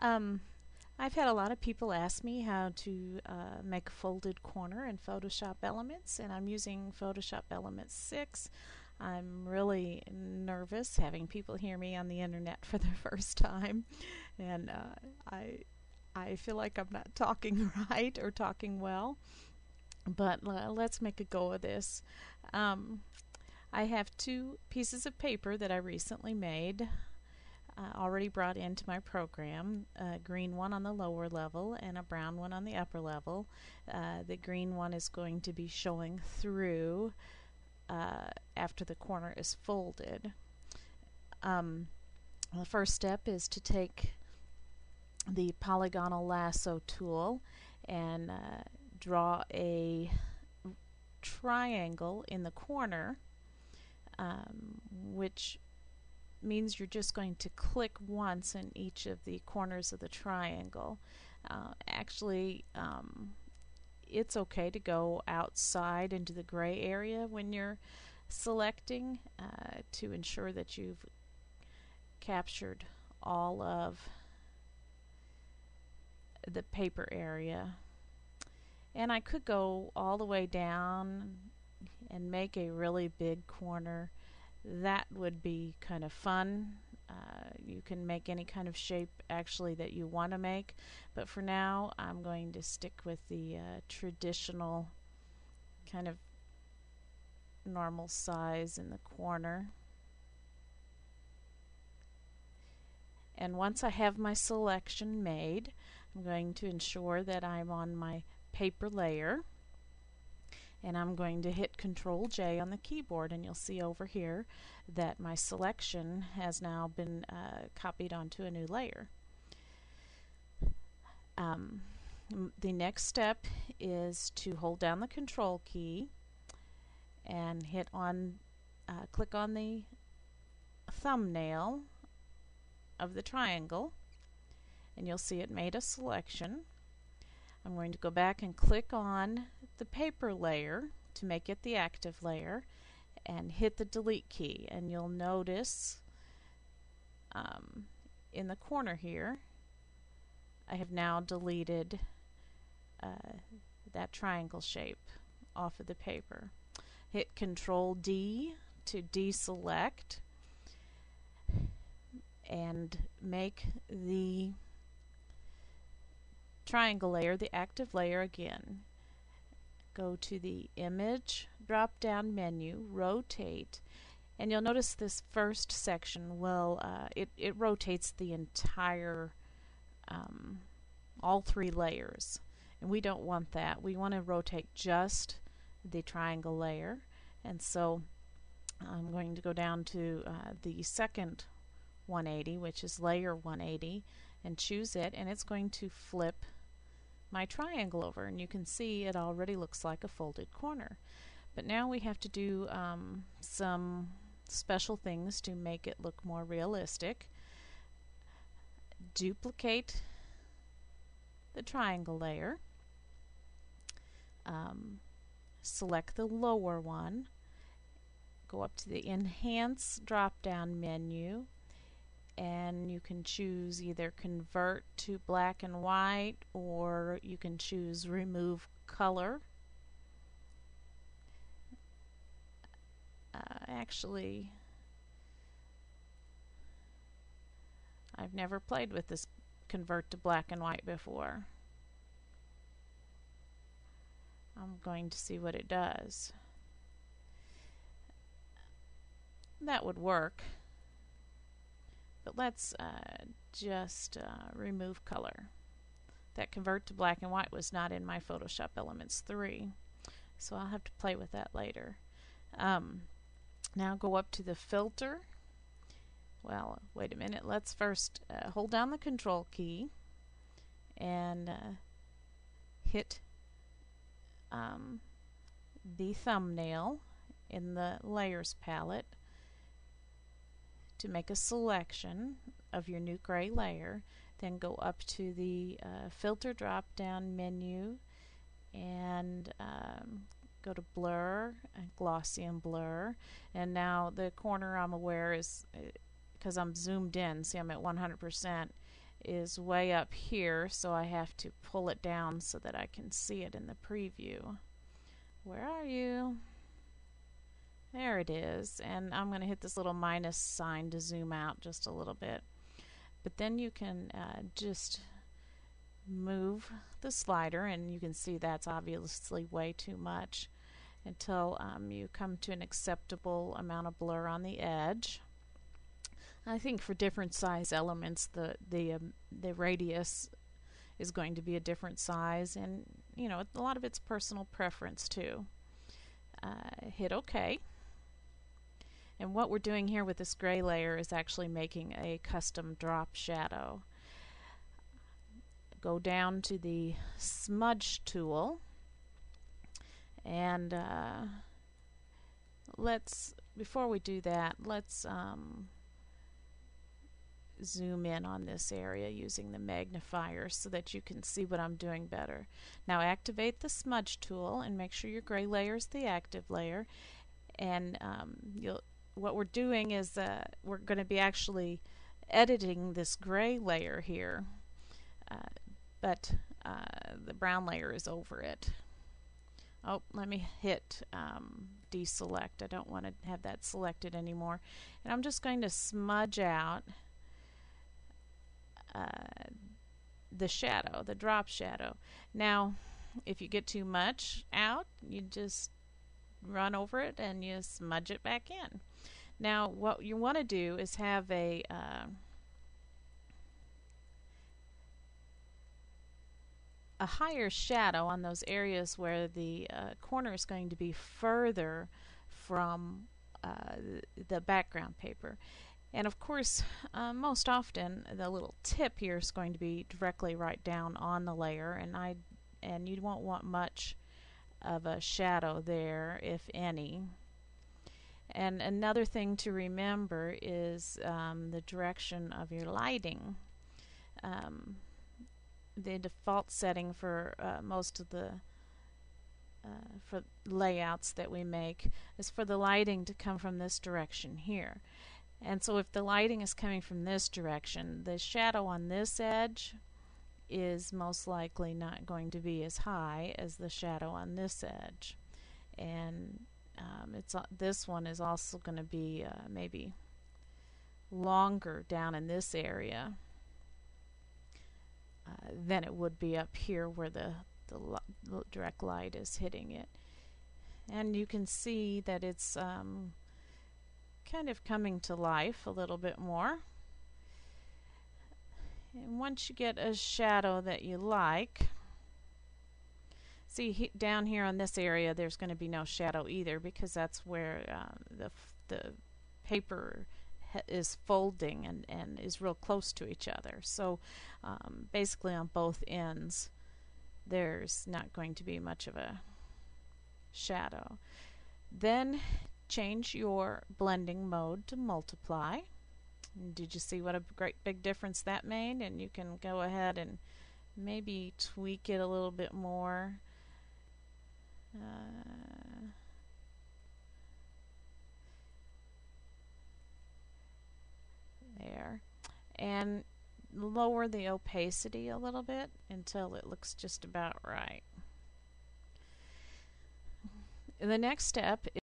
Um, I've had a lot of people ask me how to make a folded corner in Photoshop Elements, and I'm using Photoshop Elements 6. I'm really nervous having people hear me on the internet for the first time, and I feel like I'm not talking right or talking well, but let's make a go of this. Um, I have two pieces of paper that I recently made, already brought into my program, a green one on the lower level and a brown one on the upper level. The green one is going to be showing through after the corner is folded. The first step is to take the polygonal lasso tool and draw a triangle in the corner, which means you're just going to click once in each of the corners of the triangle. Actually, it's okay to go outside into the gray area when you're selecting to ensure that you've captured all of the paper area. And I could go all the way down and make a really big corner. That would be kind of fun. You can make any kind of shape actually that you want to make, but for now I'm going to stick with the traditional kind of normal size in the corner. And once I have my selection made, I'm going to ensure that I'm on my paper layer, and I'm going to hit Control J on the keyboard, and you'll see over here that my selection has now been copied onto a new layer. The next step is to hold down the Control key and click on the thumbnail of the triangle, and you'll see it made a selection. I'm going to go back and click on the paper layer to make it the active layer and hit the delete key, and you'll notice in the corner here I have now deleted that triangle shape off of the paper. Hit Control D to deselect and make the triangle layer the active layer again. Go to the Image drop down menu, Rotate, and you'll notice this first section it rotates the entire all three layers, and we don't want that. We want to rotate just the triangle layer, and so I'm going to go down to the second 180, which is layer 180, and choose it, and it's going to flip my triangle over, and you can see it already looks like a folded corner. But now we have to do some special things to make it look more realistic. Duplicate the triangle layer, select the lower one, go up to the Enhance drop down menu, and you can choose either Convert to Black and White, or you can choose Remove Color. Actually, I've never played with this Convert to Black and White before. I'm going to see what it does. That would work. But let's just remove color. That Convert to Black and White was not in my Photoshop Elements 3, so I'll have to play with that later. Now go up to the Filter. Well, wait a minute. Let's first hold down the Control key and hit the thumbnail in the Layers palette to make a selection of your new gray layer. Then go up to the Filter drop down menu and go to Blur, Gaussian Blur, and now the corner I'm aware is because I'm zoomed in, see I'm at 100%, is way up here, so I have to pull it down so that I can see it in the preview. Where are you? There it is, and I'm going to hit this little minus sign to zoom out just a little bit. But then you can just move the slider, and you can see that's obviously way too much, until you come to an acceptable amount of blur on the edge. I think for different size elements, the radius is going to be a different size, and you know, a lot of it's personal preference too. Hit OK. And what we're doing here with this gray layer is actually making a custom drop shadow. Go down to the smudge tool, and before we do that, let's zoom in on this area using the magnifier so that you can see what I'm doing better. Now activate the smudge tool and make sure your gray layer is the active layer, and what we're doing is we're going to be actually editing this gray layer here, but the brown layer is over it. Oh, let me hit deselect. I don't want to have that selected anymore. And I'm just going to smudge out the shadow, the drop shadow. Now, if you get too much out, you just run over it and you smudge it back in. Now, what you want to do is have a higher shadow on those areas where the corner is going to be further from the background paper. And of course, most often the little tip here is going to be directly right down on the layer, and you won't want much of a shadow there, if any. And another thing to remember is the direction of your lighting. The default setting for most of the for layouts that we make is for the lighting to come from this direction here. And so if the lighting is coming from this direction, the shadow on this edge is most likely not going to be as high as the shadow on this edge. And this one is also going to be maybe longer down in this area than it would be up here where the direct light is hitting it. And you can see that it's kind of coming to life a little bit more. And once you get a shadow that you like, see down here on this area there's going to be no shadow either, because that's where the paper is folding and is real close to each other. So basically on both ends there's not going to be much of a shadow. Then change your blending mode to multiply. Did you see what a great big difference that made? And you can go ahead and maybe tweak it a little bit more. There. And lower the opacity a little bit until it looks just about right. The next step